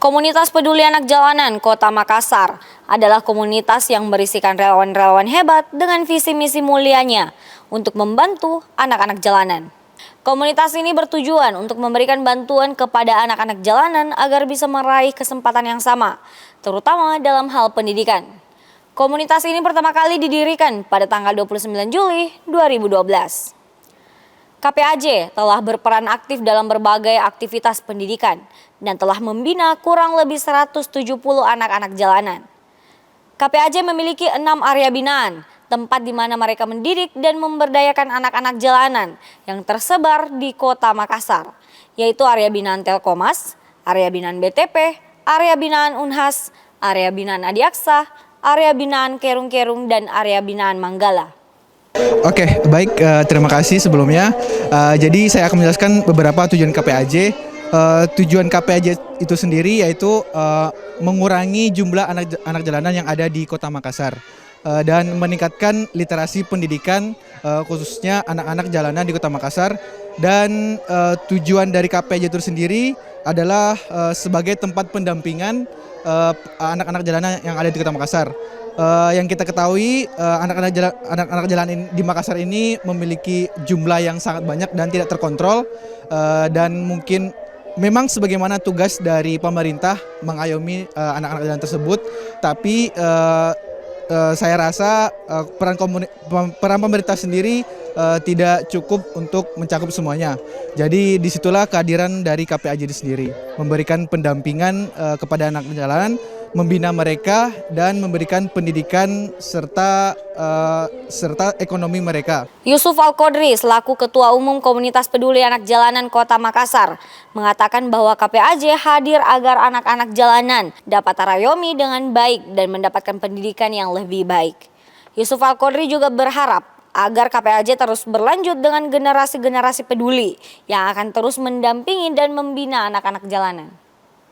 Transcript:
Komunitas Peduli Anak Jalanan Kota Makassar adalah komunitas yang berisikan relawan-relawan hebat dengan visi misi mulianya untuk membantu anak-anak jalanan. Komunitas ini bertujuan untuk memberikan bantuan kepada anak-anak jalanan agar bisa meraih kesempatan yang sama, terutama dalam hal pendidikan. Komunitas ini pertama kali didirikan pada tanggal 29 Juli 2012. KPAJ telah berperan aktif dalam berbagai aktivitas pendidikan dan telah membina kurang lebih 170 anak-anak jalanan. KPAJ memiliki 6 area binaan, tempat di mana mereka mendidik dan memberdayakan anak-anak jalanan yang tersebar di Kota Makassar, yaitu area binaan Telkomas, area binaan BTP, area binaan Unhas, area binaan Adiaksa, area binaan Kerung-Kerung, dan area binaan Manggala. Oke, baik. Terima kasih sebelumnya. Jadi saya akan menjelaskan beberapa tujuan KPAJ. Tujuan KPAJ itu sendiri yaitu mengurangi jumlah anak jalanan yang ada di Kota Makassar dan meningkatkan literasi pendidikan khususnya anak-anak jalanan di Kota Makassar. Dan tujuan dari KPAJ itu sendiri adalah sebagai tempat pendampingan anak-anak jalanan yang ada di Kota Makassar. Yang kita ketahui anak-anak jalanan di Makassar ini memiliki jumlah yang sangat banyak dan tidak terkontrol, dan mungkin memang sebagaimana tugas dari pemerintah mengayomi anak-anak jalanan tersebut, tapi saya rasa peran pemerintah sendiri tidak cukup untuk mencakup semuanya. Jadi disitulah kehadiran dari KPAJ sendiri, memberikan pendampingan kepada anak jalanan, membina mereka dan memberikan pendidikan serta ekonomi mereka. Yusuf Al-Qodri selaku Ketua Umum Komunitas Peduli Anak Jalanan Kota Makassar mengatakan bahwa KPAJ hadir agar anak-anak jalanan dapat terayomi dengan baik dan mendapatkan pendidikan yang lebih baik. Yusuf Al-Qodri juga berharap agar KPAJ terus berlanjut dengan generasi-generasi peduli yang akan terus mendampingi dan membina anak-anak jalanan.